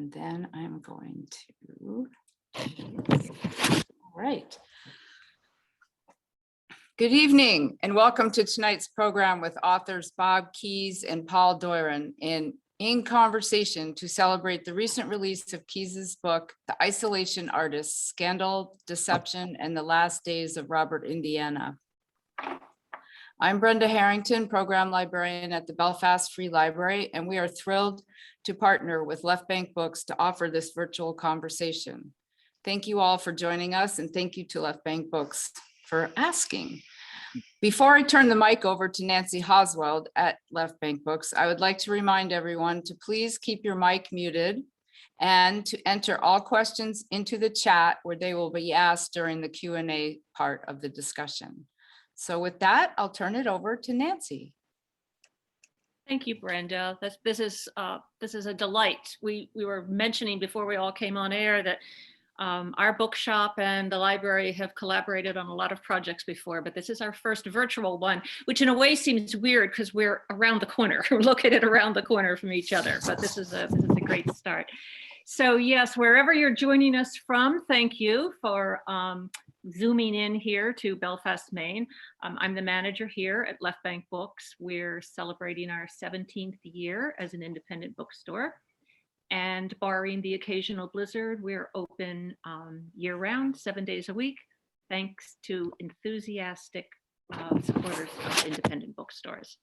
And then I'm going to, all right. Good evening and welcome to tonight's program with authors Bob Keyes and Paul Doiron in conversation to celebrate the recent release of Keyes's book, The Isolation Artist, Scandal, Deception, and the Last Days of Robert Indiana. I'm Brenda Harrington, Program Librarian at the Belfast Free Library, and we are thrilled to partner with Left Bank Books to offer this virtual conversation. Thank you all for joining us, and thank you to Left Bank Books for asking. Before I turn the mic over to Nancy Hosweld at Left Bank Books, I would like to remind everyone to please keep your mic muted and to enter all questions into the chat where they will be asked during the Q&A part of the discussion. So with that, I'll turn it over to Nancy. Thank you, Brenda. This is a delight. We were mentioning before we all came on air that our bookshop and the library have collaborated on a lot of projects before, but this is our first virtual one, which in a way seems weird because we're around the corner. We're located around the corner from each other, but this is a great start. So yes, wherever you're joining us from, thank you for zooming in here to Belfast, Maine. I'm the manager here at Left Bank Books. We're celebrating our 17th year as an independent bookstore. And barring the occasional blizzard, we're open year-round, 7 days a week, thanks to enthusiastic supporters of independent bookstores.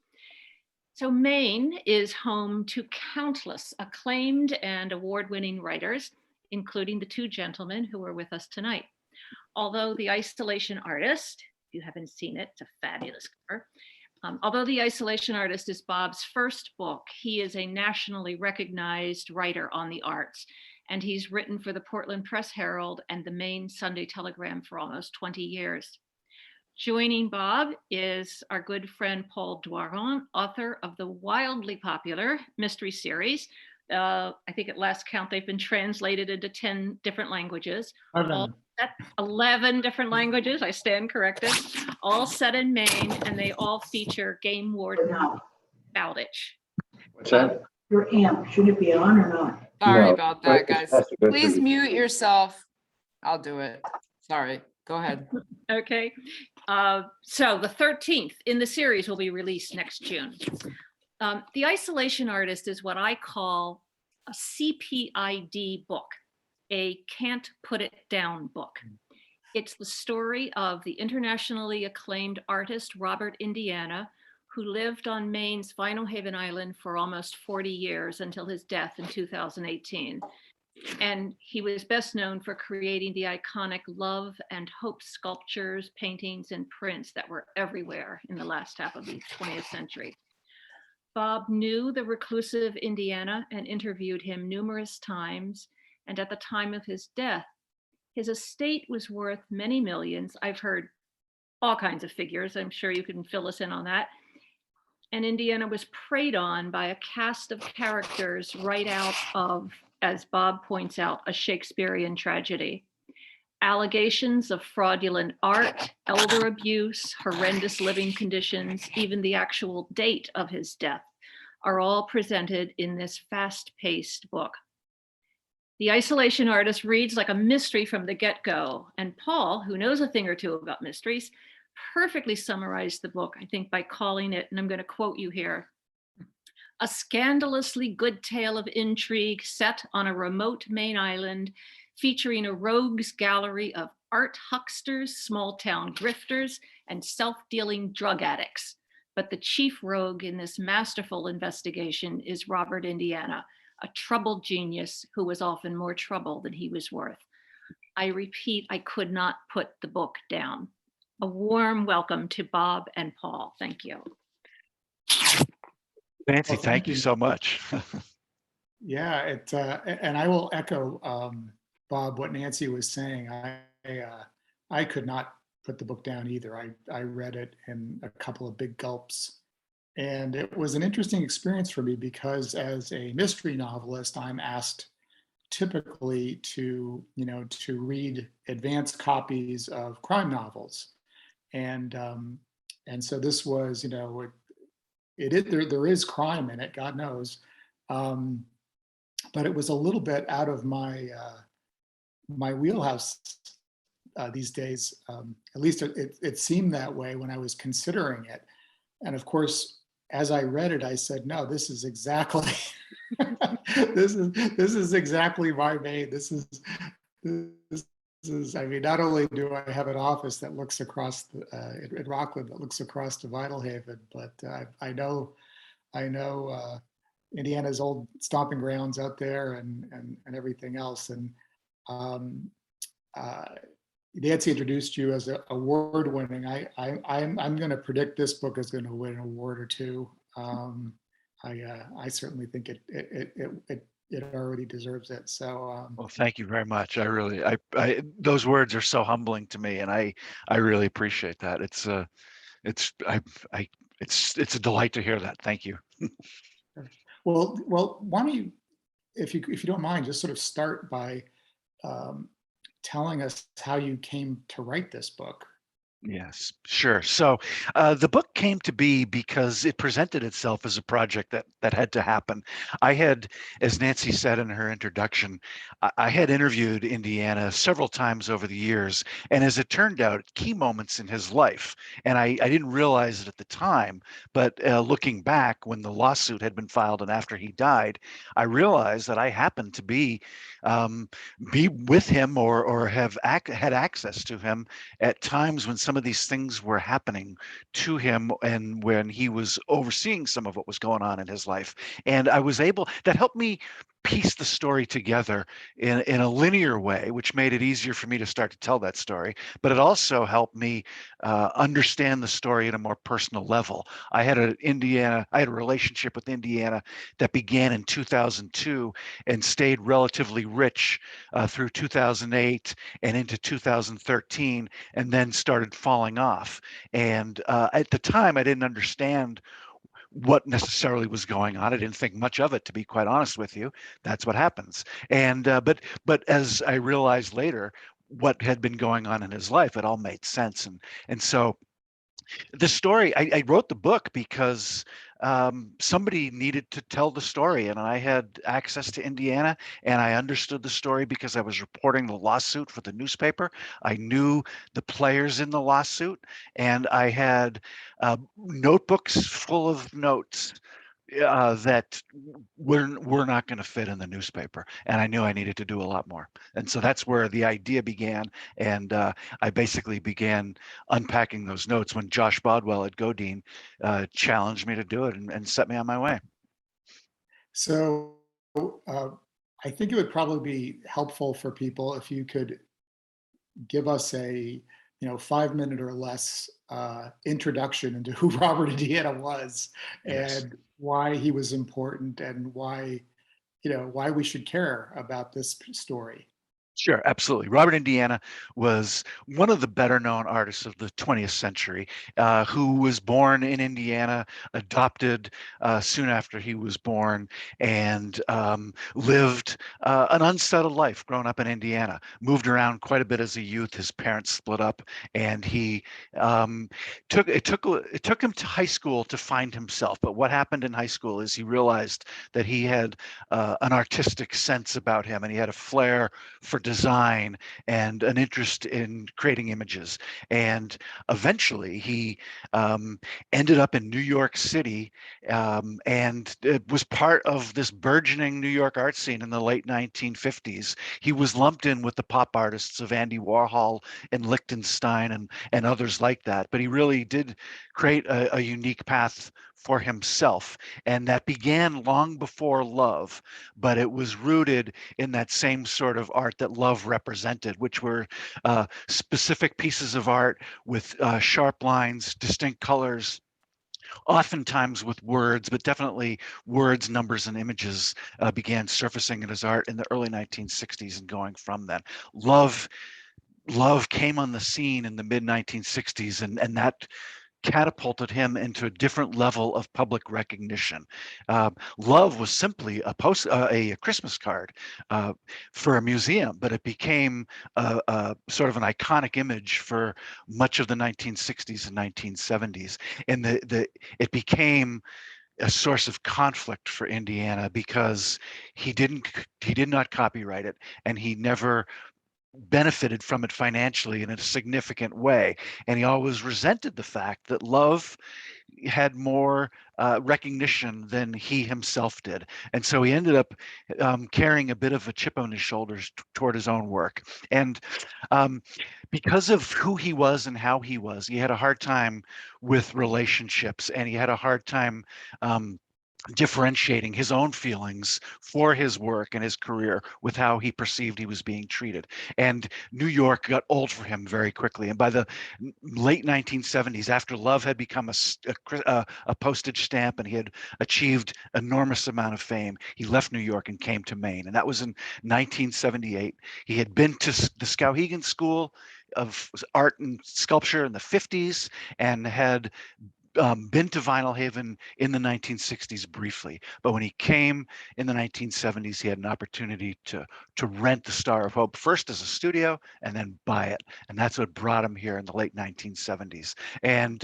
So Maine is home to countless acclaimed and award-winning writers, including the two gentlemen who are with us tonight. Although The Isolation Artist, if you haven't seen it, it's a fabulous cover. Although The Isolation Artist is Bob's first book, he is a nationally recognized writer on the arts, and he's written for the Portland Press Herald and the Maine Sunday Telegram for almost 20 years. Joining Bob is our good friend Paul Doiron, author of the wildly popular mystery series. I think at last count, they've been translated into 10 different languages. 11 different languages, I stand corrected, all set in Maine, and they all feature game warden Bowditch. What's that? Your amp, should it be on or not? Sorry about that, guys. Please mute yourself. I'll do it. Sorry, go ahead. Okay, so the 13th in the series will be released next June. The Isolation Artist is what I call a CPID book, a can't put it down book. It's the story of the internationally acclaimed artist, Robert Indiana, who lived on Maine's Vinalhaven Island for almost 40 years until his death in 2018. And he was best known for creating the iconic love and hope sculptures, paintings, and prints that were everywhere in the last half of the 20th century. Bob knew the reclusive Indiana and interviewed him numerous times. And at the time of his death, his estate was worth many millions. I've heard all kinds of figures. I'm sure you can fill us in on that. And Indiana was preyed on by a cast of characters right out of, as Bob points out, a Shakespearean tragedy. Allegations of fraudulent art, elder abuse, horrendous living conditions, even the actual date of his death are all presented in this fast-paced book. The Isolation Artist reads like a mystery from the get-go, and Paul, who knows a thing or two about mysteries, perfectly summarized the book, I think, by calling it, and I'm going to quote you here, a scandalously good tale of intrigue set on a remote Maine island, featuring a rogues gallery of art hucksters, small-town grifters, and self-dealing drug addicts. But the chief rogue in this masterful investigation is Robert Indiana, a troubled genius who was often more trouble than he was worth. I repeat, I could not put the book down. A warm welcome to Bob and Paul. Thank you. Nancy, Well, thank you so much. Yeah, and I will echo Bob what Nancy was saying. I could not put the book down either. I read it in a couple of big gulps, and it was an interesting experience for me because as a mystery novelist, I'm asked typically to read advanced copies of crime novels, and so this was there is crime in it, God knows. but it was a little bit out of my wheelhouse these days. At least it seemed that way when I was considering it. And of course, as I read it, I said, no, this is exactly, this is exactly my vein. This is, I mean, not only do I have an office that looks across in Rockland that looks across to Vitalhaven, but I know Indiana's old stomping grounds out there and everything else. And um, uh, Nancy introduced you as a award winning. I'm going to predict this book is going to win an award or two. I certainly think it already deserves it. So Well, thank you very much. I really, those words are so humbling to me, and I really appreciate that. It's a delight to hear that. Thank you. well, why don't you, if you don't mind, just sort of start by telling us how you came to write this book. Yes, sure. So the book came to be because it presented itself as a project that had to happen. I had, as Nancy said in her introduction, I had interviewed Indiana several times over the years, and as it turned out, key moments in his life. And I didn't realize it at the time, but looking back when the lawsuit had been filed and after he died, I realized that I happened to be with him or have had access to him at times when some of these things were happening to him and when he was overseeing some of what was going on in his life. And I was able, that helped me piece the story together in a linear way, which made it easier for me to start to tell that story. But it also helped me understand the story at a more personal level. I had a relationship with Indiana that began in 2002 and stayed relatively rich through 2008 and into 2013, and then started falling off. And at the time, I didn't understand what necessarily was going on. I didn't think much of it, to be quite honest with you. That's what happens. And but as I realized later, what had been going on in his life, it all made sense. And so the story, I wrote the book because somebody needed to tell the story, and I had access to Indiana, and I understood the story because I was reporting the lawsuit for the newspaper. I knew the players in the lawsuit, and I had notebooks full of notes that were not going to fit in the newspaper, and I knew I needed to do a lot more. And so that's where the idea began, and I basically began unpacking those notes when Josh Bodwell at Godine challenged me to do it and set me on my way. So I think it would probably be helpful for people if you could give us a 5-minute or less introduction into who Robert Indiana was. Yes. And why he was important and why we should care about this story. Sure, absolutely. Robert Indiana was one of the better known artists of the 20th century, who was born in Indiana, adopted soon after he was born, and lived an unsettled life growing up in Indiana. Moved around quite a bit as a youth. His parents split up, and he it took him to high school to find himself. But what happened in high school is he realized that he had an artistic sense about him, and he had a flair for design and an interest in creating images. And eventually he ended up in New York City, and it was part of this burgeoning New York art scene in the late 1950s. He was lumped in with the pop artists of Andy Warhol and Lichtenstein and others like that. But he really did create a unique path for himself. And that began long before Love, but it was rooted in that same sort of art that Love represented, which were specific pieces of art with sharp lines, distinct colors, oftentimes with words, but definitely words, numbers, and images began surfacing in his art in the early 1960s and going from then. Love came on the scene in the mid 1960s, and that catapulted him into a different level of public recognition. Love was simply a Christmas card for a museum, but it became a sort of an iconic image for much of the 1960s and 1970s. And it became a source of conflict for Indiana because he did not copyright it, and he never benefited from it financially in a significant way. And he always resented the fact that Love had more recognition than he himself did. And so he ended up carrying a bit of a chip on his shoulders toward his own work. And because of who he was and how he was, he had a hard time with relationships, and he had a hard time differentiating his own feelings for his work and his career with how he perceived he was being treated. And New York got old for him very quickly. And by the late 1970s, after Love had become a postage stamp and he had achieved enormous amount of fame, he left New York and came to Maine. And that was in 1978. He had been to the Skowhegan School of Art and Sculpture in the 50s and had been to Vinyl Haven in the 1960s briefly, but when he came in the 1970s, he had an opportunity to rent the Star of Hope first as a studio and then buy it, and that's what brought him here in the late 1970s. And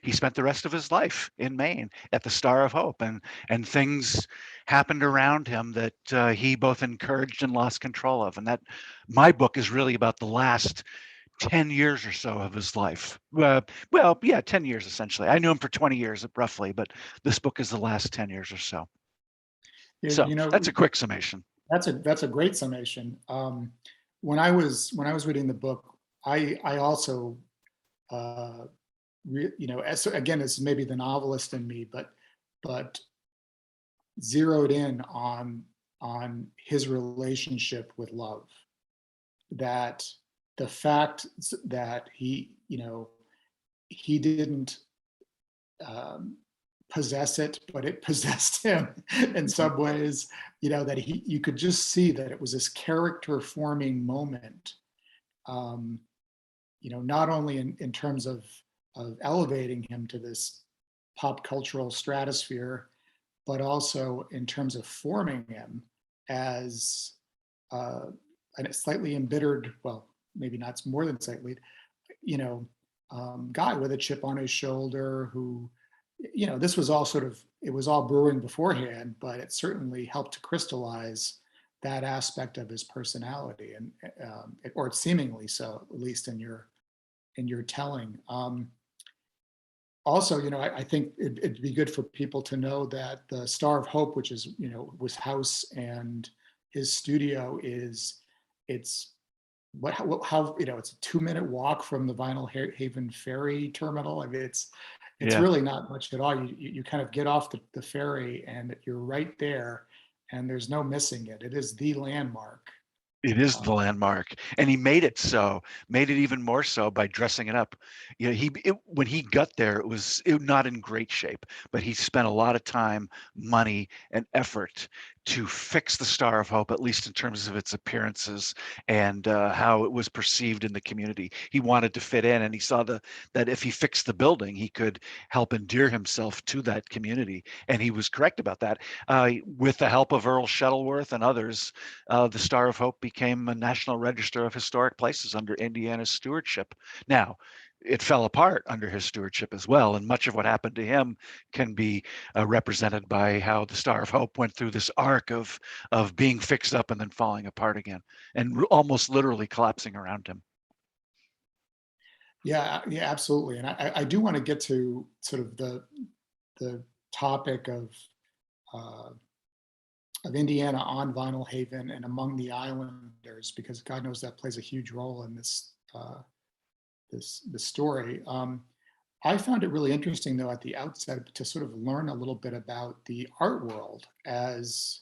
he spent the rest of his life in Maine at the Star of Hope, and things happened around him that he both encouraged and lost control of. And that my book is really about the last 10 years or so of his life. Well, yeah, 10 years essentially. I knew him for 20 years roughly, but this book is the last 10 years or so. So that's a quick summation. That's a great summation. When I was reading the book, I also, again, it's maybe the novelist in me, but zeroed in on his relationship with Love. That the fact that he didn't possess it, but it possessed him in some ways, that you could just see that it was this character forming moment, not only in terms of elevating him to this pop cultural stratosphere, but also in terms of forming him as a slightly embittered, well, maybe not more than slightly, guy with a chip on his shoulder who, this was all it was all brewing beforehand, but it certainly helped to crystallize that aspect of his personality, and or seemingly so, at least in your telling. Also, I think it'd be good for people to know that the Star of Hope, which is, was house and his studio it's how it's a 2-minute walk from the Vinyl Haven ferry terminal. I mean, it's really not much at all. You kind of get off the ferry and you're right there, and there's no missing it. It is the landmark. It is the landmark, and he made it even more so by dressing it up. When he got there, it was not in great shape, but he spent a lot of time, money, and effort to fix the Star of Hope, at least in terms of its appearances and how it was perceived in the community. He wanted to fit in, and he saw that if he fixed the building, he could help endear himself to that community, and he was correct about that. With the help of Earl Shuttleworth and others, the Star of Hope became a National Register of Historic Places under Indiana's stewardship. Now, it fell apart under his stewardship as well, and much of what happened to him can be represented by how the Star of Hope went through this arc of being fixed up and then falling apart again, and almost literally collapsing around him. Yeah, absolutely. And I do want to get to sort of the topic of Indiana on Vinyl Haven and among the islanders, because God knows that plays a huge role in this story. I found it really interesting, though, at the outset to sort of learn a little bit about the art world as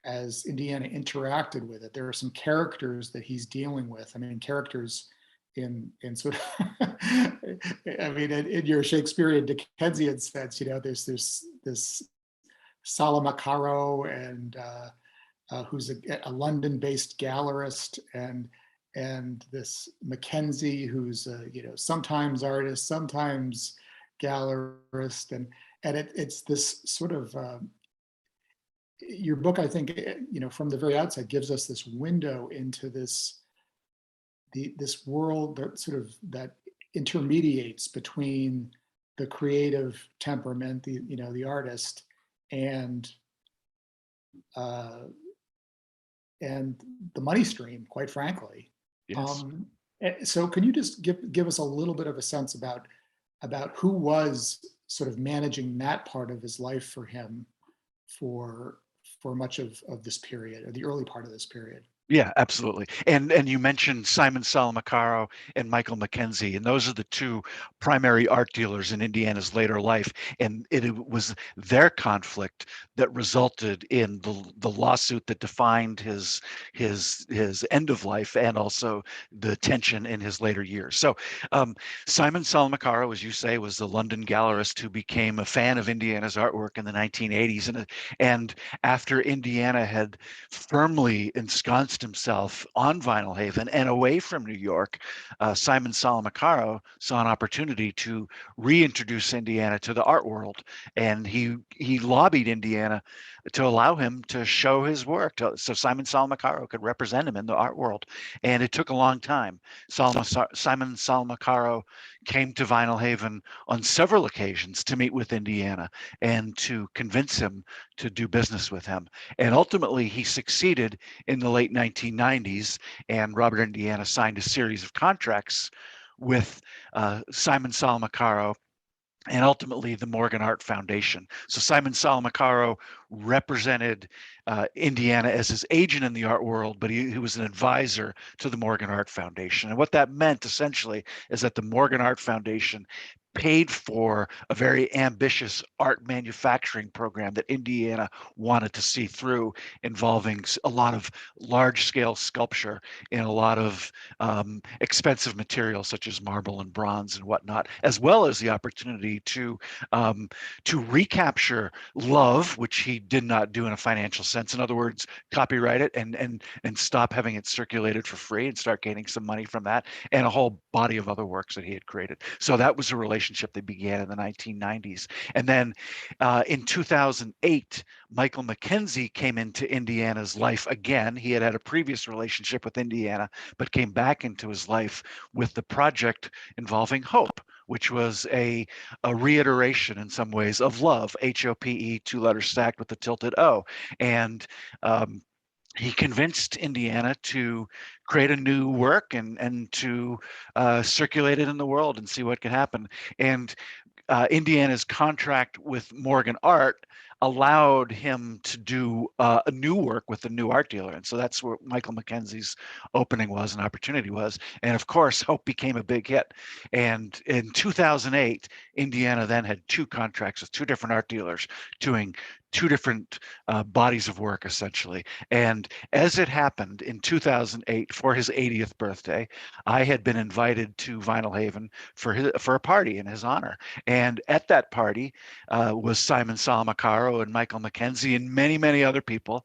Indiana interacted with it. There are some characters that he's dealing with. I mean, characters in sort of, I mean, in your Shakespearean Dickensian sense, there's this Salamocaro, and who's a London-based gallerist, and this Mackenzie, who's sometimes artist, sometimes gallerist, and it's this sort of your book, I think, from the very outset gives us this window into this world that sort of that intermediates between the creative temperament, the artist, and the money stream, quite frankly. Yes. So can you just give us a little bit of a sense about who was sort of managing that part of his life for him for much of this period, or the early part of this period? Yeah, absolutely. And you mentioned Simon Salamocaro and Michael Mackenzie, and those are the two primary art dealers in Indiana's later life. And it was their conflict that resulted in the lawsuit that defined his end of life, and also the tension in his later years. So Simon Salamocaro, as you say, was the London gallerist who became a fan of Indiana's artwork in the 1980s, and after Indiana had firmly ensconced himself on Vinyl Haven and away from New York, Simon Salamocaro saw an opportunity to reintroduce Indiana to the art world, and he lobbied Indiana to allow him to show his work, so Simon Salamocaro could represent him in the art world. And it took a long time. Simon Salamocaro came to Vinyl Haven on several occasions to meet with Indiana and to convince him to do business with him. And ultimately, he succeeded in the late 1990s, and Robert Indiana signed a series of contracts with Simon Salamocaro and ultimately the Morgan Art Foundation. So Simon Salamocaro represented Indiana as his agent in the art world, but he was an advisor to the Morgan Art Foundation. And what that meant essentially is that the Morgan Art Foundation paid for a very ambitious art manufacturing program that Indiana wanted to see through, involving a lot of large-scale sculpture in a lot of expensive materials such as marble and bronze and whatnot, as well as the opportunity to recapture love, which he did not do in a financial sense. In other words, copyright it and stop having it circulated for free and start gaining some money from that, and a whole body of other works that he had created. So that was a relationship that began in the 1990s. And then in 2008, Michael Mackenzie came into Indiana's life again. He had had a previous relationship with Indiana, but came back into his life with the project involving Hope, which was a reiteration in some ways of love, HOPE, two letters stacked with the tilted O. And he convinced Indiana to create a new work and to circulate it in the world and see what could happen. And Indiana's contract with Morgan Art allowed him to do a new work with a new art dealer. And so that's where Michael Mackenzie's opening was, an opportunity was. And of course, Hope became a big hit. And in 2008, Indiana then had two contracts with two different art dealers doing two different bodies of work, essentially. And as it happened in 2008, for his 80th birthday, I had been invited to Vinyl Haven for a party in his honor. And at that party was Simon Salamocaro and Michael Mackenzie and many, many other people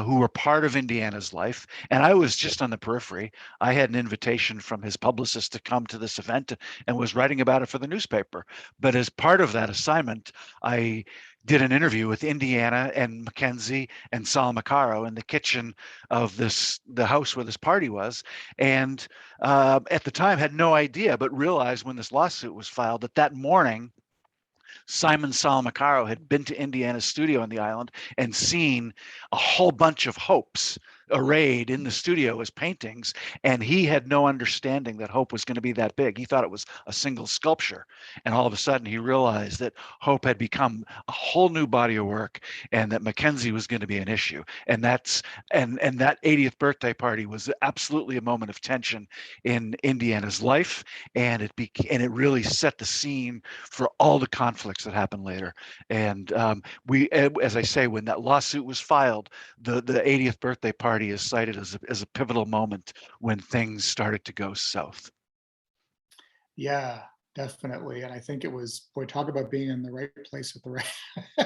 who were part of Indiana's life. And I was just on the periphery. I had an invitation from his publicist to come to this event and was writing about it for the newspaper. But as part of that assignment, I did an interview with Indiana and Mackenzie and Salamocaro in the kitchen of the house where this party was. And at the time had no idea, but realized when this lawsuit was filed that morning, Simon Salamocaro had been to Indiana's studio on the island and seen a whole bunch of Hopes arrayed in the studio as paintings, and he had no understanding that Hope was going to be that big. He thought it was a single sculpture, and all of a sudden he realized that Hope had become a whole new body of work, and that Mackenzie was going to be an issue. And that 80th birthday party was absolutely a moment of tension in Indiana's life, and it really set the scene for all the conflicts that happened later. And as I say, when that lawsuit was filed, the 80th birthday party is cited as a pivotal moment when things started to go south. Yeah, definitely. And I think it was, boy, talk about being in the right place at the right.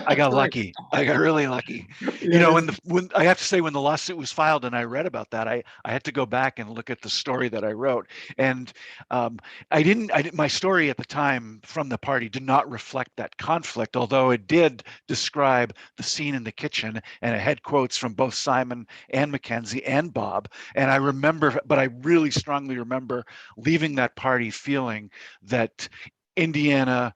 I got lucky. I got really lucky. Yeah, when I have to say, when the lawsuit was filed and I read about that, I had to go back and look at the story that I wrote. And my story at the time from the party did not reflect that conflict, although it did describe the scene in the kitchen, and it had quotes from both Simon and Mackenzie and Bob. And I really strongly remember leaving that party feeling that Indiana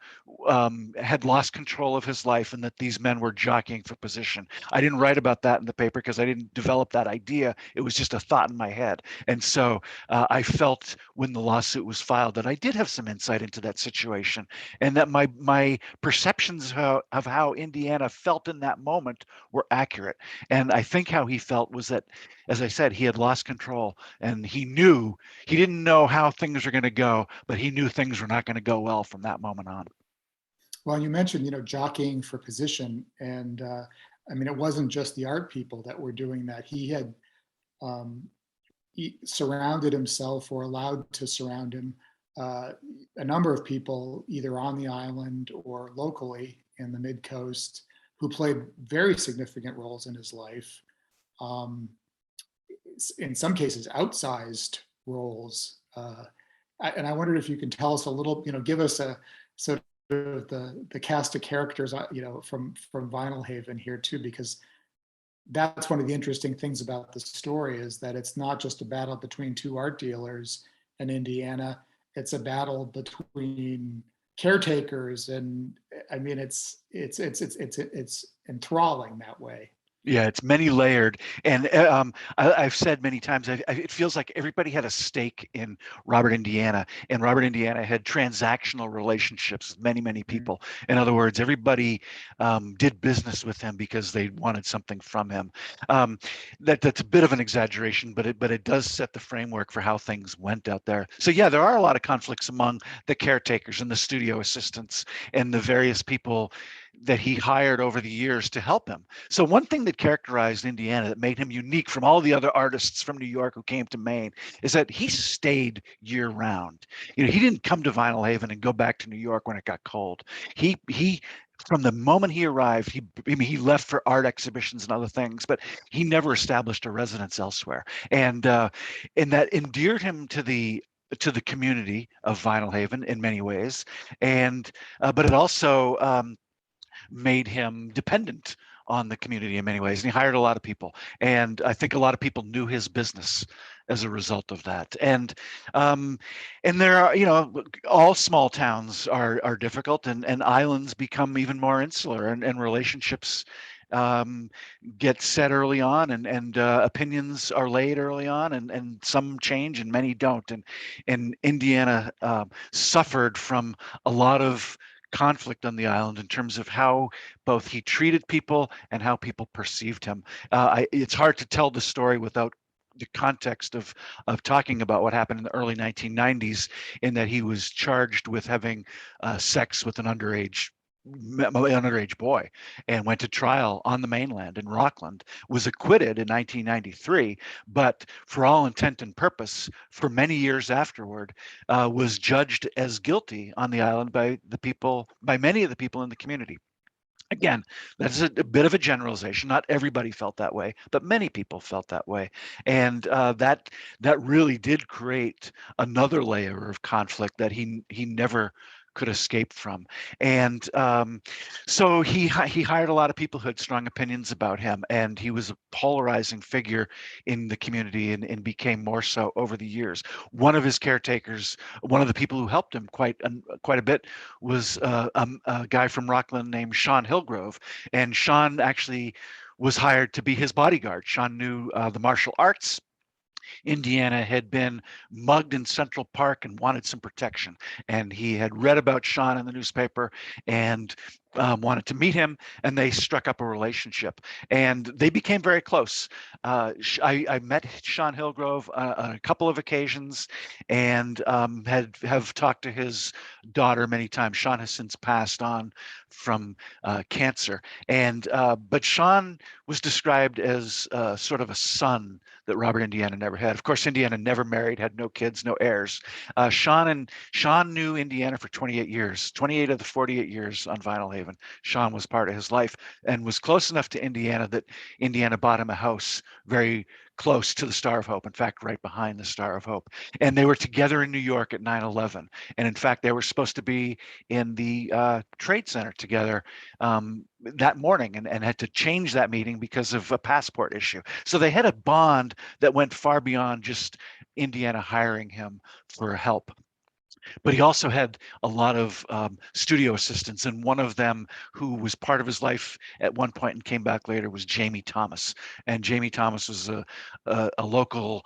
had lost control of his life and that these men were jockeying for position. I didn't write about that in the paper because I didn't develop that idea. It was just a thought in my head. And so I felt when the lawsuit was filed that I did have some insight into that situation, and that my perceptions of how Indiana felt in that moment were accurate. And I think how he felt was that, as I said, he had lost control, and he didn't know how things were going to go, but he knew things were not going to go well from that moment on. Well, you mentioned, jockeying for position, and I mean, it wasn't just the art people that were doing that. He had he surrounded himself, or allowed to surround him, a number of people either on the island or locally in the mid-coast who played very significant roles in his life. In some cases, outsized roles. And I wondered if you can tell us a little, give us a sort of the cast of characters, from Vinyl Haven here too, because that's one of the interesting things about the story, is that it's not just a battle between two art dealers in Indiana. It's a battle between caretakers, and I mean, it's enthralling that way. Yeah, it's many layered, and I've said many times, it feels like everybody had a stake in Robert Indiana, and Robert Indiana had transactional relationships with many people. In other words, everybody did business with him because they wanted something from him. That's a bit of an exaggeration, but it does set the framework for how things went out there. So yeah, there are a lot of conflicts among the caretakers and the studio assistants and the various people that he hired over the years to help him. So one thing that characterized Indiana that made him unique from all the other artists from New York who came to Maine is that he stayed year round. He didn't come to Vinyl Haven and go back to New York when it got cold. He from the moment he arrived, he left for art exhibitions and other things, but he never established a residence elsewhere. And that endeared him to the community of Vinyl Haven in many ways. And but it also made him dependent on the community in many ways, and he hired a lot of people, and I think a lot of people knew his business as a result of that. And there are, all small towns are difficult, and islands become even more insular, and relationships get set early on, and opinions are laid early on, and some change and many don't. And Indiana suffered from a lot of conflict on the island in terms of how both he treated people and how people perceived him. It's hard to tell the story without the context of talking about what happened in the early 1990s, in that he was charged with having sex with an underage boy, and went to trial on the mainland in Rockland, was acquitted in 1993, but for all intent and purpose, for many years afterward, was judged as guilty on the island by many of the people in the community. Again, that's a bit of a generalization. Not everybody felt that way, but many people felt that way. And that really did create another layer of conflict that he never could escape from. And so he hired a lot of people who had strong opinions about him, and he was a polarizing figure in the community, and became more so over the years. One of his caretakers, one of the people who helped him quite a bit, was a guy from Rockland named Sean Hillgrove, and Sean actually was hired to be his bodyguard. Sean knew the martial arts. Indiana had been mugged in Central Park and wanted some protection. And he had read about Sean in the newspaper and wanted to meet him, and they struck up a relationship, and they became very close. I met Sean Hillgrove on a couple of occasions, and have talked to his daughter many times. Sean has since passed on from cancer, and but Sean was described as sort of a son that Robert Indiana never had. Of course, Indiana never married, had no kids, no heirs. Sean knew Indiana for 28 years, 28 of the 48 years on Vinyl Haven. Sean was part of his life, and was close enough to Indiana that Indiana bought him a house very close to the Star of Hope, in fact, right behind the Star of Hope. And they were together in New York at 9/11. And in fact, they were supposed to be in the Trade Center together that morning, and had to change that meeting because of a passport issue. So they had a bond that went far beyond just Indiana hiring him for help. But he also had a lot of studio assistants, and one of them who was part of his life at one point and came back later was Jamie Thomas. And Jamie Thomas was a local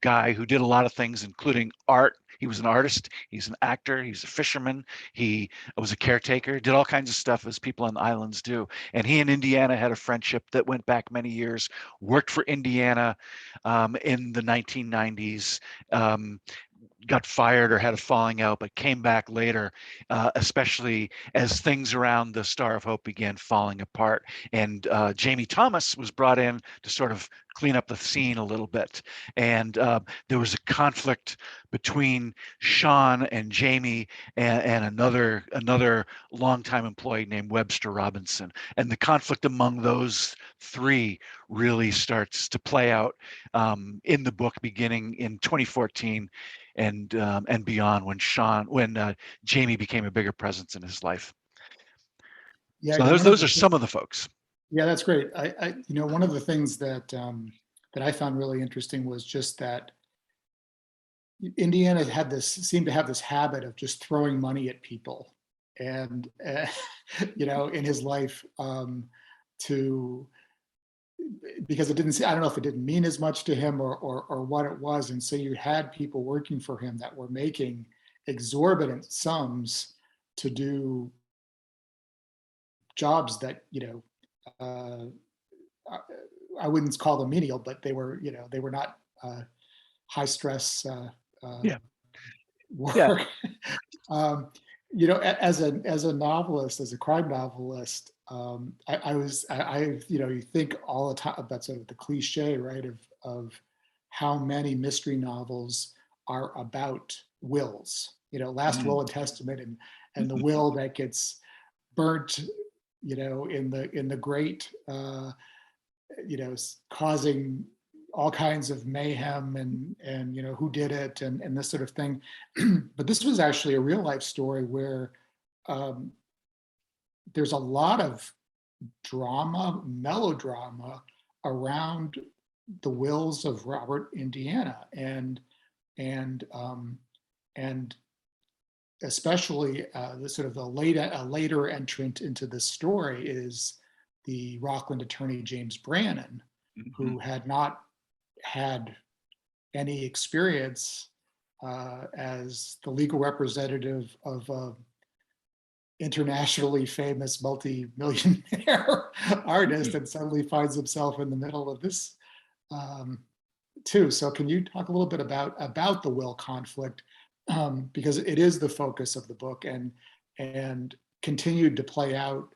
guy who did a lot of things, including art. He was an artist. He's an actor. He's a fisherman. He was a caretaker. Did all kinds of stuff as people on the islands do. And he and Indiana had a friendship that went back many years. Worked for Indiana in the 1990s. Got fired or had a falling out, but came back later, especially as things around the Star of Hope began falling apart. And Jamie Thomas was brought in to sort of clean up the scene a little bit. And there was a conflict between Sean and Jamie and another longtime employee named Webster Robinson. And the conflict among those three really starts to play out in the book beginning in 2014 and beyond, when Jamie became a bigger presence in his life. Yeah, So those are some of the folks. Yeah, that's great. One of the things that I found really interesting was just that Indiana seemed to have this habit of just throwing money at people, and in his life, because I don't know if it didn't mean as much to him or what it was, and so you had people working for him that were making exorbitant sums to do jobs that I wouldn't call them menial, but they were not high stress Yeah. work. Yeah. As a novelist, as a crime novelist, you think all the time about sort of the cliche, right, of how many mystery novels are about wills, last will and testament, and the will that gets burnt, in the grate, causing all kinds of mayhem and who did it and this sort of thing. But this was actually a real life story where there's a lot of melodrama around the wills of Robert Indiana, and especially a later entrant into this story is the Rockland attorney James Brannon, who had not had any experience as the legal representative of a internationally famous multi-millionaire artist, and suddenly finds himself in the middle of this too. So can you talk a little bit about the will conflict, because it is the focus of the book and continued to play out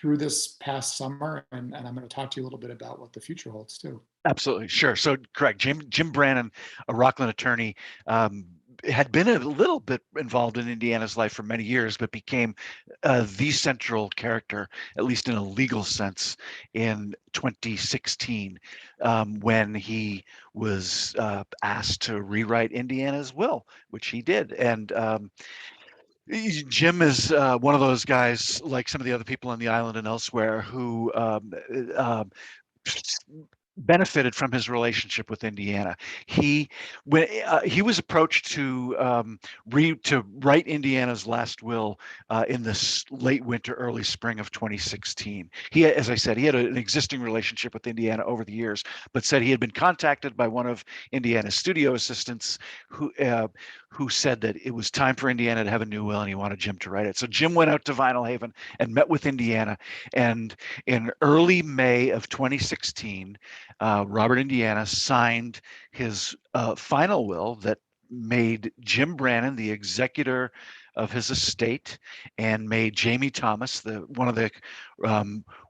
through this past summer, and I'm going to talk to you a little bit about what the future holds too. Absolutely, sure. So correct, Jim Brannon, a Rockland attorney, had been a little bit involved in Indiana's life for many years, but became the central character, at least in a legal sense, in 2016, when he was asked to rewrite Indiana's will, which he did. And Jim is one of those guys, like some of the other people on the island and elsewhere, who benefited from his relationship with Indiana. When he was approached to write Indiana's last will in this late winter, early spring of 2016. As I said, he had an existing relationship with Indiana over the years, but said he had been contacted by one of Indiana's studio assistants who said that it was time for Indiana to have a new will and he wanted Jim to write it. So Jim went out to Vinyl Haven and met with Indiana, and in early May of 2016, Robert Indiana signed his final will that made Jim Brannon the executor of his estate, and made Jamie Thomas, one of the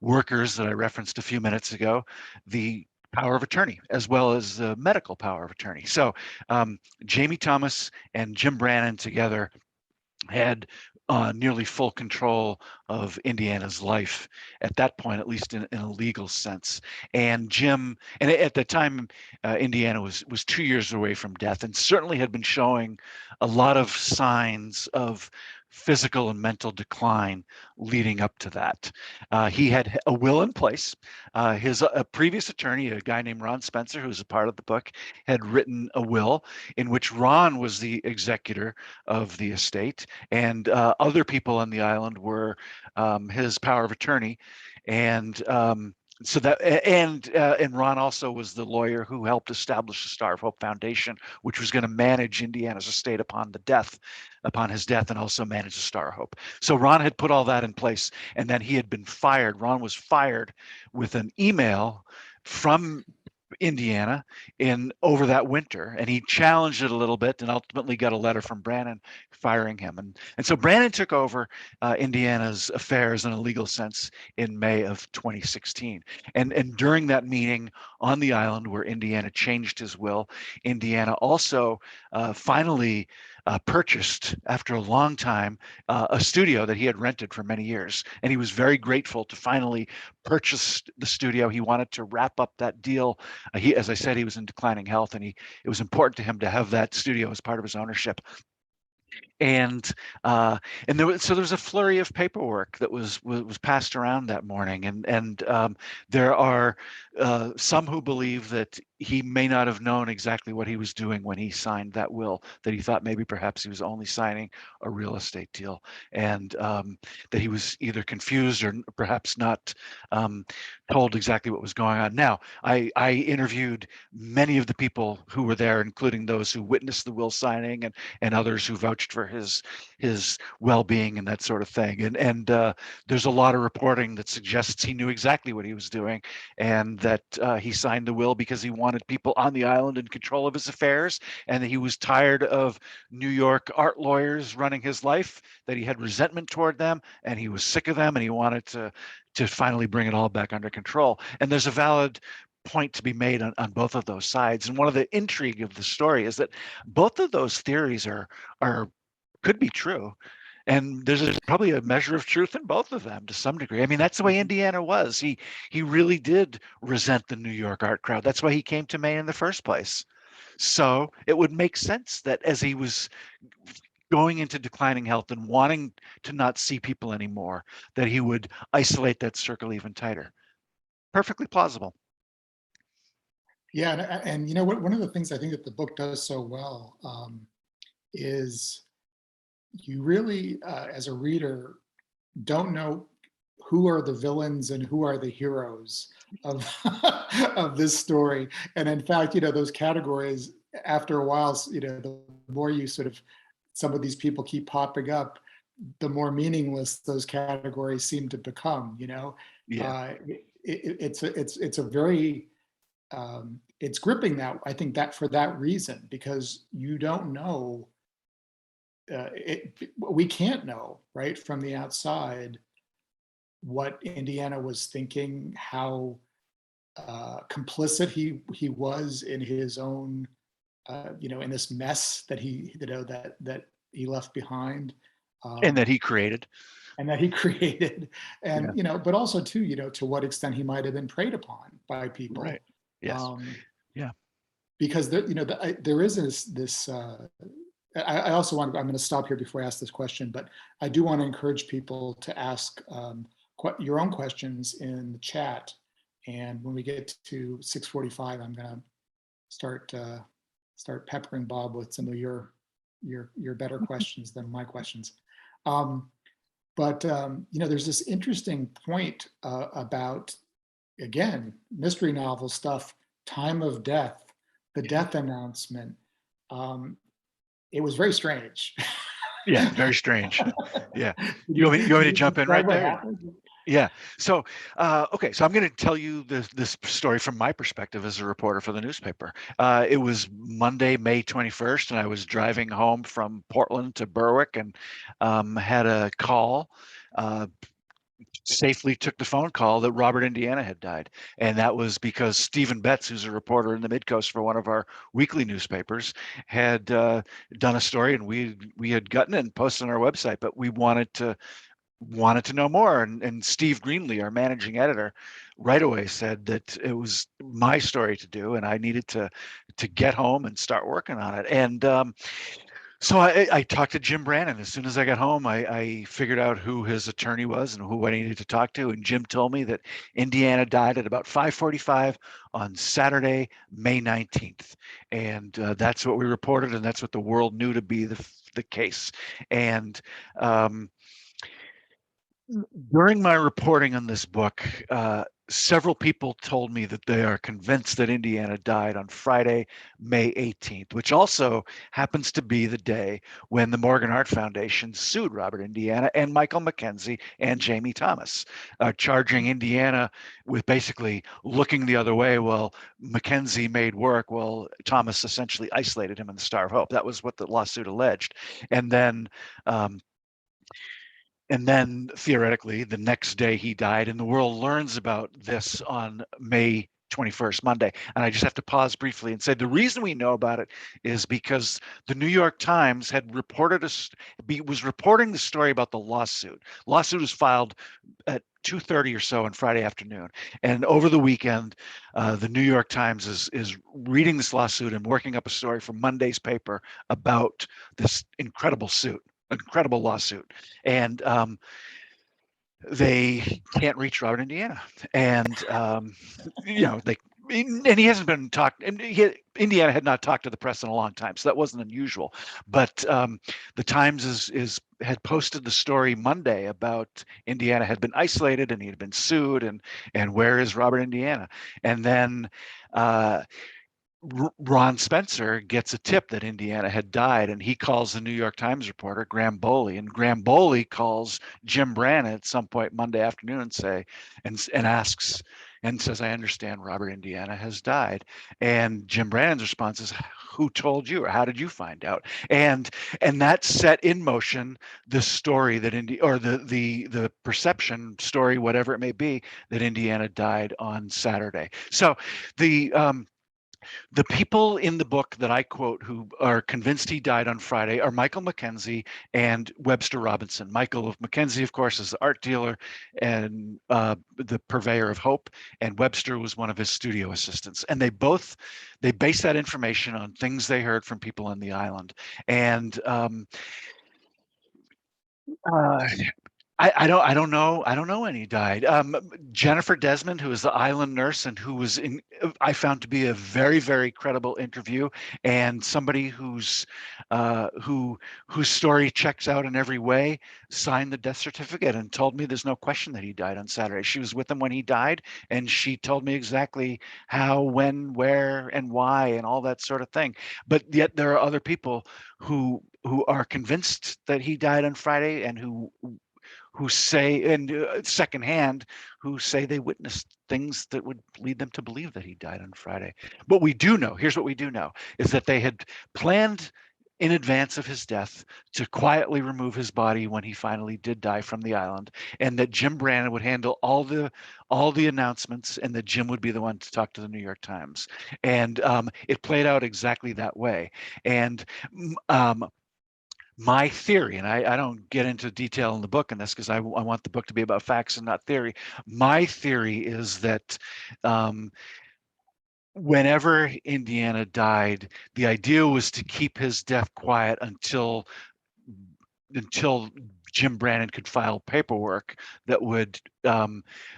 workers that I referenced a few minutes ago, the power of attorney, as well as the medical power of attorney. So Jamie Thomas and Jim Brannon together had nearly full control of Indiana's life at that point, at least in a legal sense. And Jim, and at the time, Indiana was 2 years away from death, and certainly had been showing a lot of signs of physical and mental decline leading up to that. He had a will in place. His previous attorney, a guy named Ron Spencer, who's a part of the book, had written a will in which Ron was the executor of the estate, and other people on the island were his power of attorney. And so that and Ron also was the lawyer who helped establish the Star of Hope Foundation, which was going to manage Indiana's estate upon his death, and also manage the Star of Hope. So Ron had put all that in place, and then he had been fired. Ron was fired with an email from Indiana over that winter, and he challenged it a little bit and ultimately got a letter from Brannon firing him. And so Brannon took over Indiana's affairs in a legal sense in May of 2016. And during that meeting on the island where Indiana changed his will, Indiana also finally purchased, after a long time, a studio that he had rented for many years. And he was very grateful to finally purchase the studio. He wanted to wrap up that deal. As I said, he was in declining health, and it was important to him to have that studio as part of his ownership. And there was a flurry of paperwork that was passed around that morning, and there are some who believe that he may not have known exactly what he was doing when he signed that will, that he thought maybe perhaps he was only signing a real estate deal, and that he was either confused or perhaps not told exactly what was going on. Now, I interviewed many of the people who were there, including those who witnessed the will signing and others who vouched for his well-being and that sort of thing. And there's a lot of reporting that suggests he knew exactly what he was doing, and that he signed the will because he wanted people on the island in control of his affairs, and that he was tired of New York art lawyers running his life, that he had resentment toward them, and he was sick of them, and he wanted to finally bring it all back under control. And there's a valid point to be made on both of those sides. And one of the intrigue of the story is that both of those theories could be true. And there's probably a measure of truth in both of them to some degree. I mean, that's the way Indiana was. He really did resent the New York art crowd. That's why he came to Maine in the first place. So it would make sense that as he was going into declining health and wanting to not see people anymore, that he would isolate that circle even tighter. Perfectly plausible. Yeah, and you know what? One of the things I think that the book does so well is you really, as a reader, don't know who are the villains and who are the heroes of of this story. And in fact, those categories, after a while, the more you some of these people keep popping up, the more meaningless those categories seem to become. Yeah. It's a very it's gripping, that I think, that for that reason, because you don't know, we can't know, right, from the outside what Indiana was thinking, how complicit he was in his own in this mess that he that he left behind, And that he created. and but also too, to what extent he might have been preyed upon by people. Right. Yes. Yeah. Because there is this. I also I'm going to stop here before I ask this question, but I do want to encourage people to ask your own questions in the chat. And when we get to 6:45, I'm going to start peppering Bob with some of your better questions than my questions. But there's this interesting point about, again, mystery novel stuff, time of death, the death announcement. It was very strange. Yeah, very strange. Yeah. You want me to jump in right there? Yeah. So, okay. So I'm going to tell you this story from my perspective as a reporter for the newspaper. It was Monday, May 21st, and I was driving home from Portland to Berwick, and had a call. Safely took the phone call that Robert Indiana had died. And that was because Stephen Betts, who's a reporter in the Midcoast for one of our weekly newspapers, had done a story, and we had gotten it and posted on our website, but we wanted to know more. And Steve Greenlee, our managing editor, right away said that it was my story to do, and I needed to get home and start working on it. And So I talked to Jim Brannon. As soon as I got home, I figured out who his attorney was and who I needed to talk to. And Jim told me that Indiana died at about 5:45 on Saturday, May 19th. And that's what we reported, and that's what the world knew to be the case. And during my reporting on this book, several people told me that they are convinced that Indiana died on Friday, May 18th, which also happens to be the day when the Morgan Hart Foundation sued Robert Indiana and Michael Mackenzie and Jamie Thomas, charging Indiana with basically looking the other way while Mackenzie made work, while Thomas essentially isolated him in the Star of Hope. That was what the lawsuit alleged. And then theoretically, the next day he died, and the world learns about this on May 21st, Monday. And I just have to pause briefly and say the reason we know about it is because the New York Times had reported was reporting the story about the lawsuit. Lawsuit was filed at 2:30 or so on Friday afternoon, and over the weekend, the New York Times is reading this lawsuit and working up a story for Monday's paper about this incredible lawsuit, and they can't reach Robert Indiana, and he hasn't been talked. Indiana had not talked to the press in a long time, so that wasn't unusual. But the Times had posted the story Monday about Indiana had been isolated and he had been sued, and where is Robert Indiana? And then Ron Spencer gets a tip that Indiana had died, and he calls the New York Times reporter Graham Boley, and Graham Boley calls Jim Brannon at some point Monday afternoon and asks and says, "I understand Robert Indiana has died." And Jim Brannon's response is, "Who told you, or how did you find out?" And that set in motion the story that the perception story, whatever it may be, that Indiana died on Saturday. So the people in the book that I quote who are convinced he died on Friday are Michael Mackenzie and Webster Robinson. Michael Mackenzie, of course, is the art dealer and the purveyor of hope, and Webster was one of his studio assistants. And they base that information on things they heard from people on the island. And I don't know when he died. Jennifer Desmond, who is the island nurse and who was I found to be a very, very credible interview, and somebody whose story checks out in every way, signed the death certificate and told me there's no question that he died on Saturday. She was with him when he died, and she told me exactly how, when, where, and why, and all that sort of thing. But yet there are other people who are convinced that he died on Friday, and who say, and secondhand, who say they witnessed things that would lead them to believe that he died on Friday. But we do know, here's what we do know, is that they had planned in advance of his death to quietly remove his body when he finally did die from the island, and that Jim Brannon would handle all the announcements, and that Jim would be the one to talk to the New York Times. And it played out exactly that way. And my theory, and I don't get into detail in the book in this because I want the book to be about facts and not theory. My theory is that whenever Indiana died, the idea was to keep his death quiet until Jim Brannon could file paperwork that would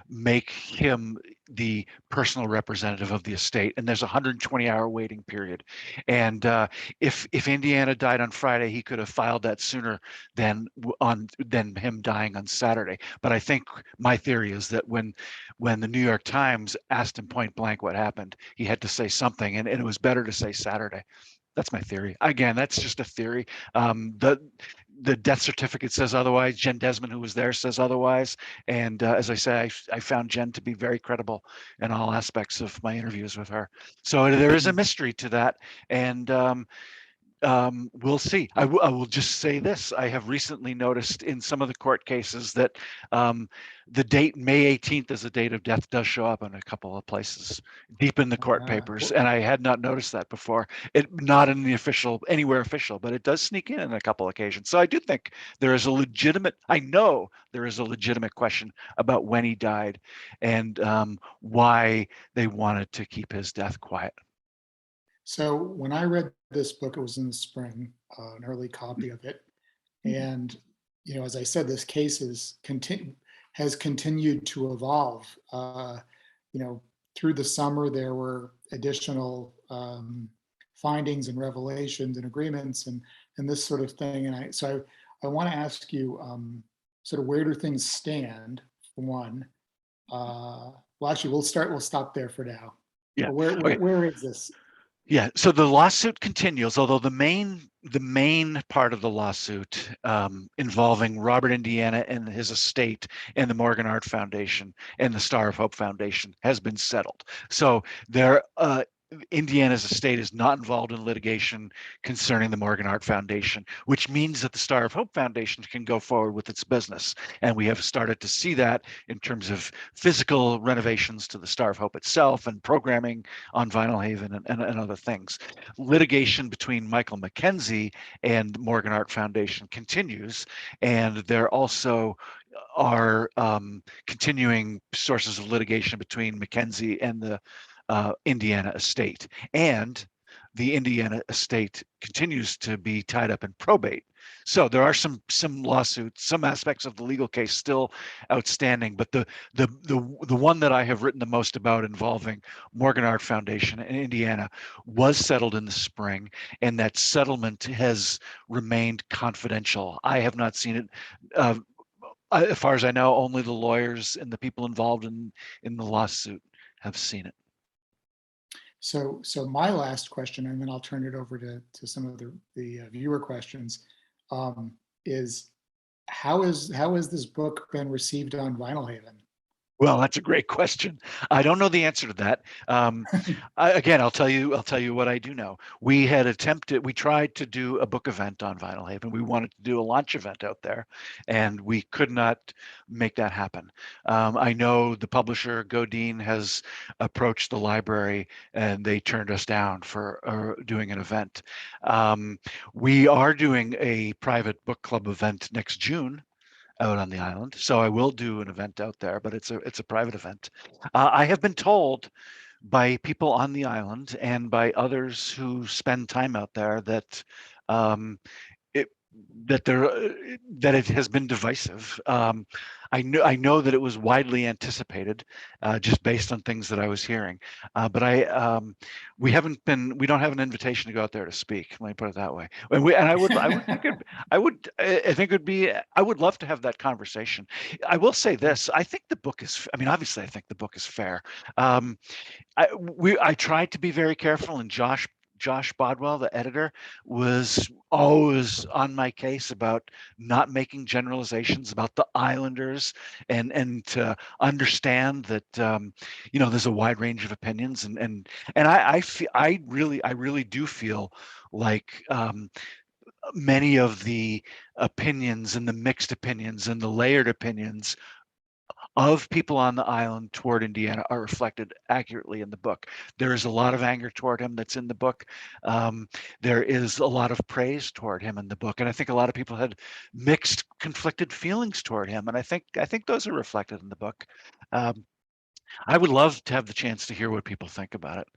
make him the personal representative of the estate. And there's a 120-hour waiting period. And if Indiana died on Friday, he could have filed that sooner than him dying on Saturday. But I think my theory is that when the New York Times asked him point blank what happened, he had to say something, and it was better to say Saturday. That's my theory. Again, that's just a theory. The death certificate says otherwise. Jen Desmond, who was there, says otherwise. And as I say, I found Jen to be very credible in all aspects of my interviews with her. So there is a mystery to that. And we'll see. I will just say this. I have recently noticed in some of the court cases that the date May 18th as a date of death does show up in a couple of places deep in the court papers. And I had not noticed that before. Not in the anywhere official, but it does sneak in a couple occasions. So I do think I know there is a legitimate question about when he died and why they wanted to keep his death quiet. So when I read this book, it was in the spring. an early copy of it. And, as I said, this case has continued to evolve. Through the summer, there were additional findings and revelations and agreements and this sort of thing. And I want to ask you, sort of, where do things stand? For one, well, actually, we'll stop there for now. Yeah. But where is this? Yeah, so the lawsuit continues, although the main part of the lawsuit involving Robert Indiana and his estate and the Morgan Art Foundation and the Star of Hope Foundation has been settled. So Indiana's estate is not involved in litigation concerning the Morgan Art Foundation, which means that the Star of Hope Foundation can go forward with its business. And we have started to see that in terms of physical renovations to the Star of Hope itself and programming on Vinyl Haven and other things. Litigation between Michael Mackenzie and Morgan Art Foundation continues, and there also are continuing sources of litigation between Mackenzie and the Indiana estate, and the Indiana estate continues to be tied up in probate. So there are some lawsuits, some aspects of the legal case still outstanding, but the one that I have written the most about involving Morgan Art Foundation in Indiana was settled in the spring, and that settlement has remained confidential. I have not seen it. As far as I know, only the lawyers and the people involved in the lawsuit have seen it. So my last question, and then I'll turn it over to some of the viewer questions, is how has this book been received on Vinyl Haven? Well, that's a great question. I don't know the answer to that. Again, I'll tell you what I do know. We tried to do a book event on Vinyl Haven. We wanted to do a launch event out there, and we could not make that happen. I know the publisher, Godine, has approached the library, and they turned us down for doing an event. We are doing a private book club event next June out on the island, so I will do an event out there, but it's a private event. I have been told by people on the island and by others who spend time out there that that it has been divisive. I know that it was widely anticipated, just based on things that I was hearing. But we don't have an invitation to go out there to speak. Let me put it that way. I would love to have that conversation. I will say this: I think the book is. I mean, obviously, I think the book is fair. I tried to be very careful, and Josh Bodwell, the editor, was always on my case about not making generalizations about the islanders, and to understand that there's a wide range of opinions, and I really do feel like many of the opinions and the mixed opinions and the layered opinions of people on the island toward Indiana are reflected accurately in the book. There is a lot of anger toward him that's in the book. There is a lot of praise toward him in the book, and I think a lot of people had mixed, conflicted feelings toward him, and I think those are reflected in the book. I would love to have the chance to hear what people think about it,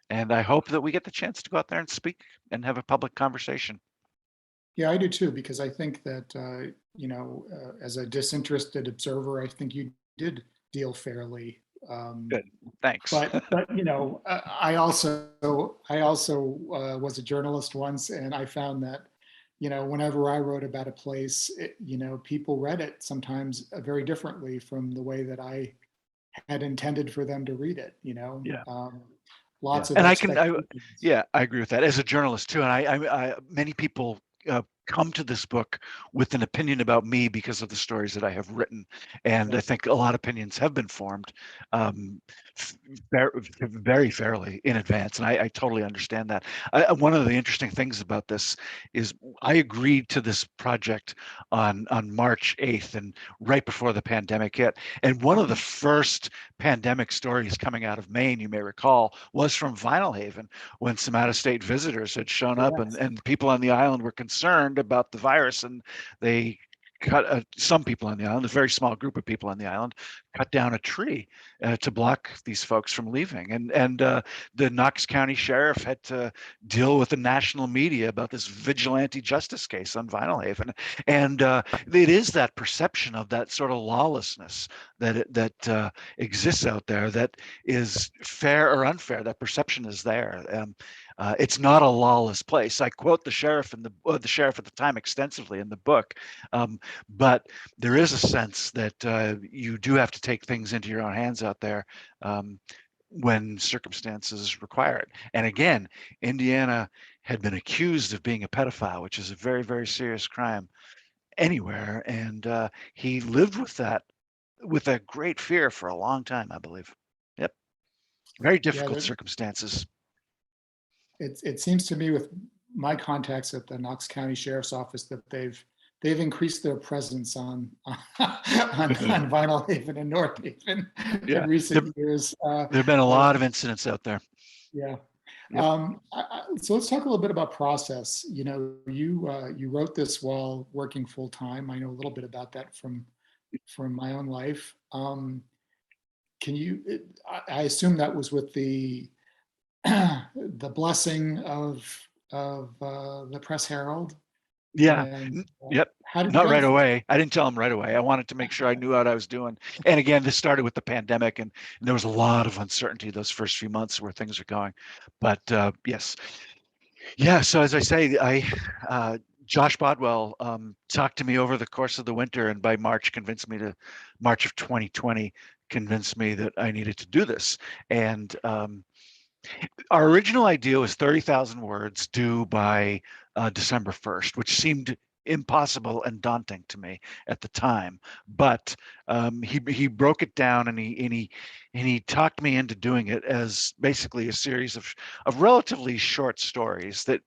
and I hope that we get the chance to go out there and speak and have a public conversation. Yeah, I do too, because I think that as a disinterested observer, I think you did deal fairly. Good, thanks. But I also was a journalist once, and I found that whenever I wrote about a place, people read it sometimes very differently from the way that I had intended for them to read it. Yeah. Lots of and I agree with that as a journalist too. And I many people come to this book with an opinion about me because of the stories that I have written, and I think a lot of opinions have been formed very fairly in advance, and I totally understand that. One of the interesting things about this is I agreed to this project on March 8th, and right before the pandemic hit, and one of the first pandemic stories coming out of Maine, you may recall, was from Vinyl Haven, when some out-of-state visitors had shown up, and people on the island were concerned about the virus, and they cut some people on the island, a very small group of people on the island, cut down a tree to block these folks from leaving. And the Knox County Sheriff had to deal with the national media about this vigilante justice case on Vinyl Haven. And it is that perception of that sort of lawlessness that exists out there that is fair or unfair. That perception is there. It's not a lawless place. I quote the sheriff the sheriff at the time extensively in the book, but there is a sense that you do have to take things into your own hands out there when circumstances require it. And again, Indiana had been accused of being a pedophile, which is a very, very serious crime anywhere, and he lived with that with a great fear for a long time, I believe. Yep, very difficult circumstances. It seems to me with my contacts at the Knox County Sheriff's Office that they've increased their presence on Vinyl Haven and North Haven in recent years. There have been a lot of incidents out there. Yeah. Yep. So let's talk a little bit about process. You know, you wrote this while working full time. I know a little bit about that from my own life. Can you? I assume that was with the blessing of the Press Herald. Yeah. And, yep. Not right away. I didn't tell him right away. I wanted to make sure I knew what I was doing. And again, this started with the pandemic, and there was a lot of uncertainty those first few months where things are going. But yes. Yeah. So as I say, Josh Bodwell talked to me over the course of the winter, and by March March of 2020 convinced me that I needed to do this. And our original idea was 30,000 words due by December 1st, which seemed impossible and daunting to me at the time. But he broke it down, and he talked me into doing it as basically a series of relatively short stories that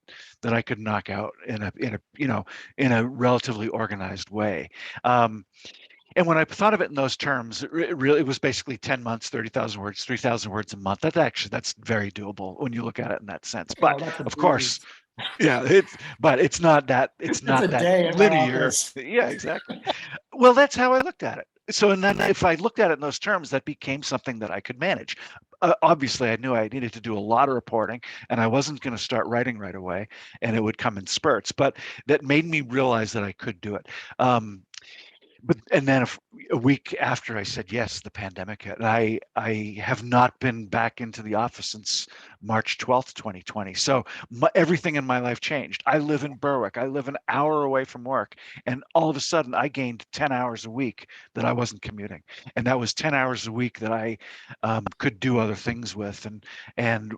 I could knock out in a relatively organized way. And when I thought of it in those terms, it was basically 10 months, 30,000 words, 3,000 words a month. That's very doable when you look at it in that sense. But of course, yeah, it's not that linear. Yeah, exactly. Well, that's how I looked at it. So, and then if I looked at it in those terms, that became something that I could manage. Obviously, I knew I needed to do a lot of reporting, and I wasn't going to start writing right away, and it would come in spurts. But that made me realize that I could do it. And then a week after I said yes, the pandemic hit. I have not been back into the office since March 12th, 2020. So everything in my life changed. I live in Berwick. I live an hour away from work. And all of a sudden I gained 10 hours a week that I wasn't commuting. And that was 10 hours a week that I could do other things with and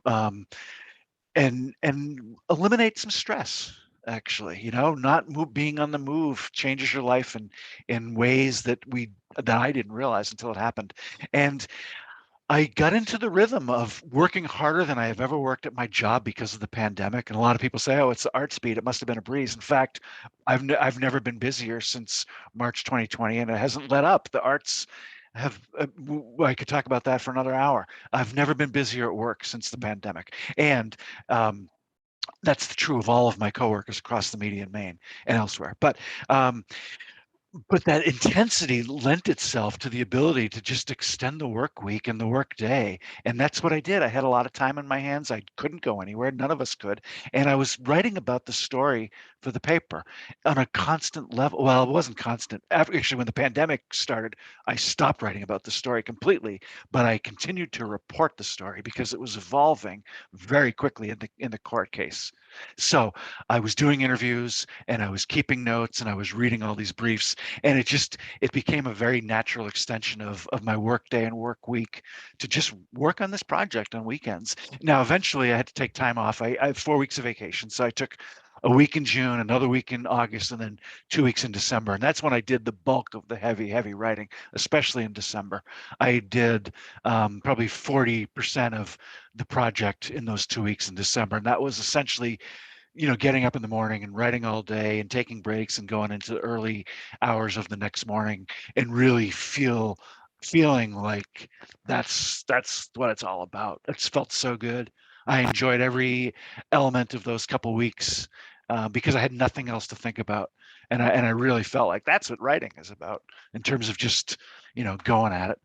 eliminate some stress. Actually, not being on the move changes your life in ways that I didn't realize until it happened. And I got into the rhythm of working harder than I have ever worked at my job because of the pandemic. And a lot of people say, "Oh, it's the art speed. It must have been a breeze." In fact, I've never been busier since March 2020, and it hasn't let up. The arts have. I could talk about that for another hour. I've never been busier at work since the pandemic, and that's true of all of my coworkers across the media in Maine and elsewhere. But that intensity lent itself to the ability to just extend the work week and the work day. And that's what I did. I had a lot of time in my hands. I couldn't go anywhere. None of us could. And I was writing about the story for the paper on a constant level. Well, it wasn't constant. Actually, when the pandemic started, I stopped writing about the story completely, but I continued to report the story because it was evolving very quickly in the court case. So I was doing interviews, and I was keeping notes, and I was reading all these briefs, and it became a very natural extension of my work day and work week to just work on this project on weekends. Now, eventually I had to take time off. I had 4 weeks of vacation. So I took a week in June, another week in August, and then 2 weeks in December. And that's when I did the bulk of the heavy writing, especially in December. I did probably 40% of the project in those 2 weeks in December. And that was essentially, getting up in the morning and writing all day and taking breaks and going into the early hours of the next morning and really feeling like that's what it's all about. It's felt so good. I enjoyed every element of those couple weeks because I had nothing else to think about. And I really felt like that's what writing is about in terms of just, going at it.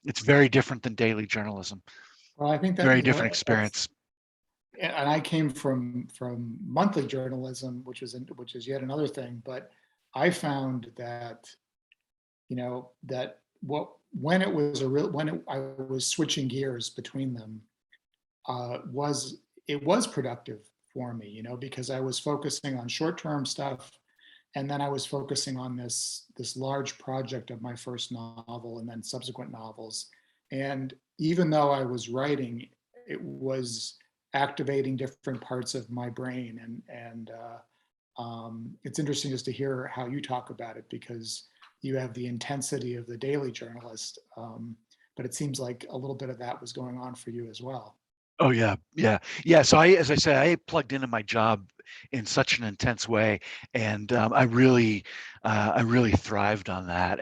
It's very different than daily journalism. Well, I think that, Very different experience. and I came from monthly journalism, which is yet another thing. But I found that, that when I was switching gears between them, it was productive for me, because I was focusing on short-term stuff, and then I was focusing on this large project of my first novel and then subsequent novels. And even though I was writing, it was activating different parts of my brain. And it's interesting just to hear how you talk about it, because you have the intensity of the daily journalist, but it seems like a little bit of that was going on for you as well. Oh yeah. So as I said, I plugged into my job in such an intense way, and I really thrived on that.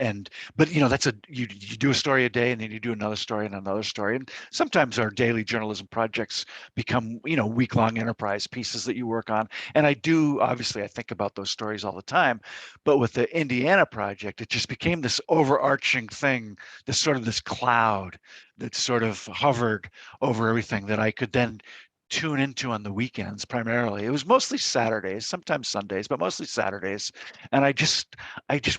But that's you do a story a day, and then you do another story and another story, and sometimes our daily journalism projects become week-long enterprise pieces that you work on. And I think about those stories all the time. But with the Indiana project, it just became this overarching thing, this cloud that sort of hovered over everything that I could then tune into on the weekends. Primarily, it was mostly Saturdays, sometimes Sundays, but mostly Saturdays. And I just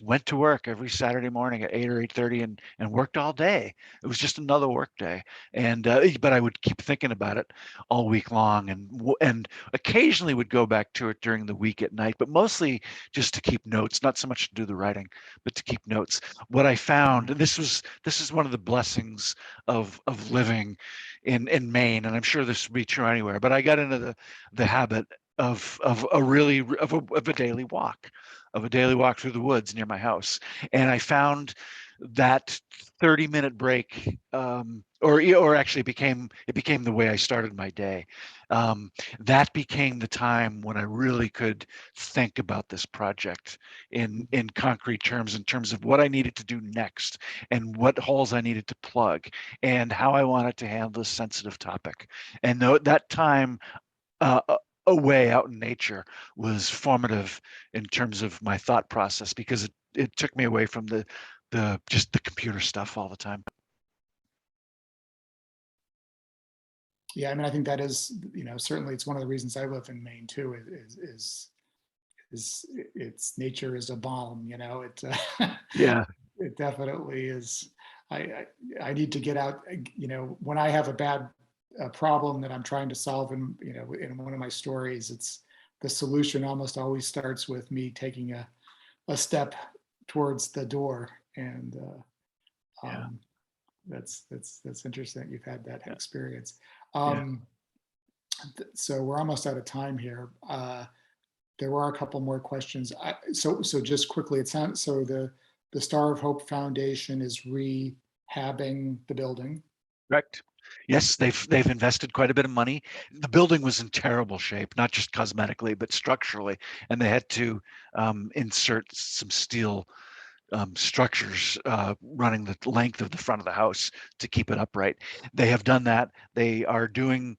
went to work every Saturday morning at 8 or 8:30 and worked all day. It was just another work day. And but I would keep thinking about it all week long, and occasionally would go back to it during the week at night, but mostly just to keep notes, not so much to do the writing, but to keep notes. What I found, and this is one of the blessings of living in Maine, and I'm sure this would be true anywhere, but I got into the habit of a daily walk, through the woods near my house. And I found that 30-minute break, or actually it became the way I started my day. That became the time when I really could think about this project in concrete terms, in terms of what I needed to do next, and what holes I needed to plug, and how I wanted to handle this sensitive topic. And that time away out in nature was formative in terms of my thought process, because it took me away from just the computer stuff all the time. Yeah, I mean, I think that is, certainly it's one of the reasons I live in Maine too. Is it's nature is a balm. Yeah. It definitely is. I need to get out. When I have a problem that I'm trying to solve, in one of my stories, it's the solution almost always starts with me taking a step towards the door. And Yeah. that's interesting. You've had that experience. Yeah. So we're almost out of time here. There were a couple more questions. So just quickly, it sounds so the Star of Hope Foundation is rehabbing the building. Correct. Yes, they've invested quite a bit of money. The building was in terrible shape, not just cosmetically, but structurally, and they had to insert some steel structures running the length of the front of the house to keep it upright. They have done that. They are doing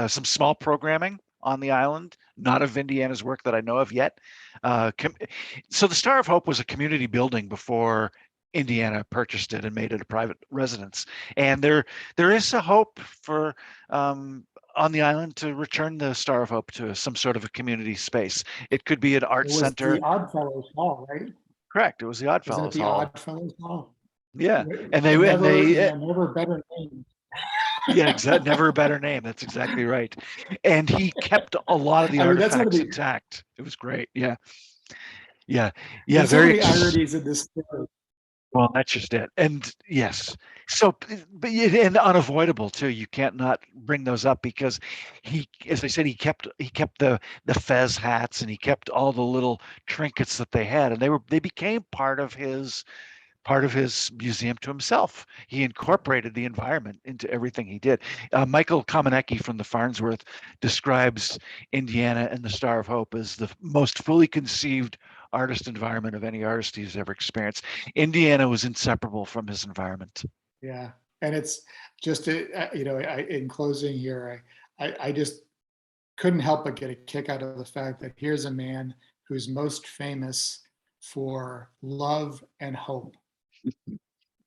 some small programming on the island, not of Indiana's work that I know of yet. So the Star of Hope was a community building before Indiana purchased it and made it a private residence. And there is a hope for on the island to return the Star of Hope to some sort of a community space. It could be an art It was center. the Oddfellows Hall, right? Correct. It was the Wasn't it Oddfellows the Hall. Oddfellows Hall? Yeah, and Never better name. yeah, exactly. Never a better name. That's exactly right. And he kept a lot of the I mean, that's one of artifacts the. intact. It was great. Yeah. There's so Very. many ironies in this story. Well, that's just it. And yes, so and unavoidable too. You can't not bring those up, because as I said, he kept the fez hats, and he kept all the little trinkets that they had, and they became part of his museum to himself. He incorporated the environment into everything he did. Michael Kamenecki from the Farnsworth describes Indiana and the Star of Hope as the most fully conceived artist environment of any artist he's ever experienced. Indiana was inseparable from his environment. Yeah, and it's just in closing here, I just couldn't help but get a kick out of the fact that here's a man who's most famous for love and hope,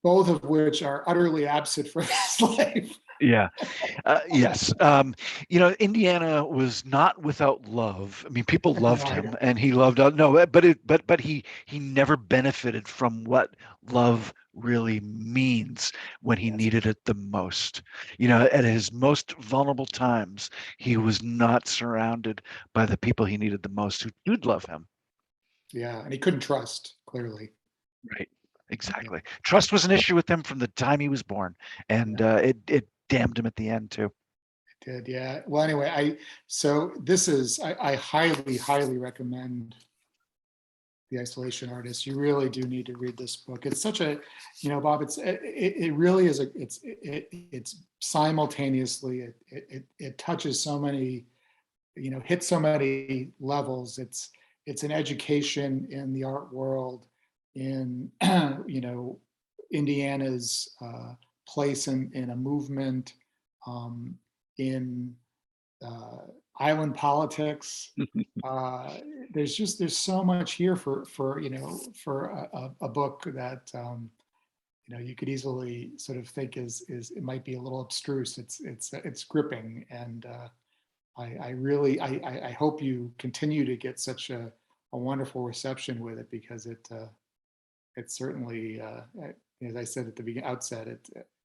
both of which are utterly absent from his life. Yeah. Yes. Indiana was not without love. I mean, people loved him, and he loved. No, but he never benefited from what love really means when he Yes. needed it the most. At his most vulnerable times, he was not surrounded by the people he needed the most who did love him. Yeah, and he couldn't trust, clearly. Right. Exactly. Trust was an issue with him from the time he was born, and it damned him at the end too. Did, yeah. Well, anyway, I highly recommend The Isolation Artist. You really do need to read this book. It's such a, Bob, it really is it's simultaneously, it touches so many, hits so many levels. It's an education in the art world, in, Indiana's place in a movement, in island politics. There's so much here for a book that you could easily sort of think is it might be a little abstruse. It's gripping, and I hope you continue to get such a wonderful reception with it, because it certainly, as I said at the outset,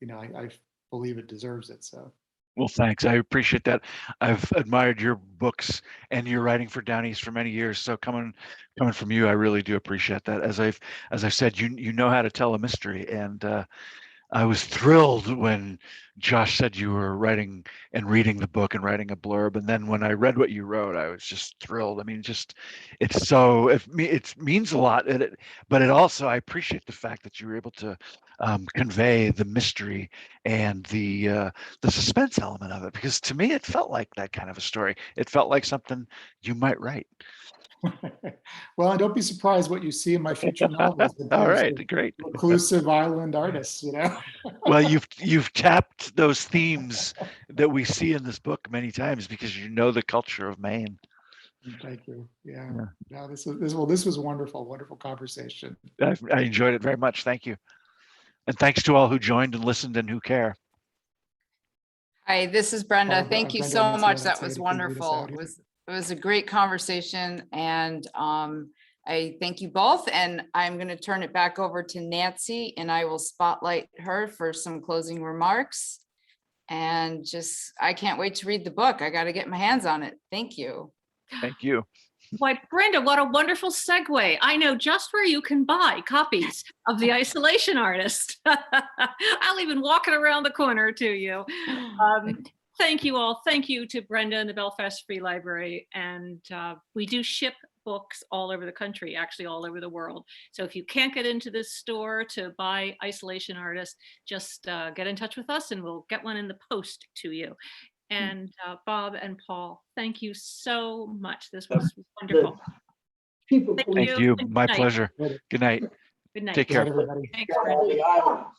I believe it deserves it. So. Well, thanks. I appreciate that. I've admired your books and your writing for Down East for many years. So coming from you, I really do appreciate that. As I've said, you know how to tell a mystery, and I was thrilled when Josh said you were writing and reading the book and writing a blurb. And then when I read what you wrote, I was just thrilled. I mean, it means a lot. But it also, I appreciate the fact that you were able to convey the mystery and the suspense element of it, because to me, it felt like that kind of a story. It felt like something you might write. Well, and don't be surprised what you see in my future novels. All right, great. Reclusive island artists, Well, you've tapped those themes that we see in this book many times, because you know the culture of Maine. Thank you. Yeah. No, this was wonderful, wonderful conversation. I enjoyed it very much. Thank you. And thanks to all who joined and listened and who care. Hi, this is Brenda. Thank you Brenda, so Nancy, much. I'd That say was to read us wonderful. out. It was a great conversation, and I thank you both. And I'm going to turn it back over to Nancy, and I will spotlight her for some closing remarks. And I can't wait to read the book. I got to get my hands on it. Thank you. Thank you. Why, Brenda, what a wonderful segue. I know just where you can buy copies of The Isolation Artist. I'll even walk it around the corner to you. Thank you all. Thank you to Brenda and the Belfast Free Library. And we do ship books all over the country, actually all over the world. So if you can't get into this store to buy Isolation Artist, just get in touch with us and we'll get one in the post to you. And Bob and Paul, thank you so much. This was wonderful. People, Thank Thank you. My Good night. pleasure. Good night. Good night. Take Good care. night, everybody. Thanks, all Brenda. the islands.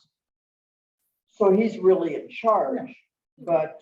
So he's really in charge, but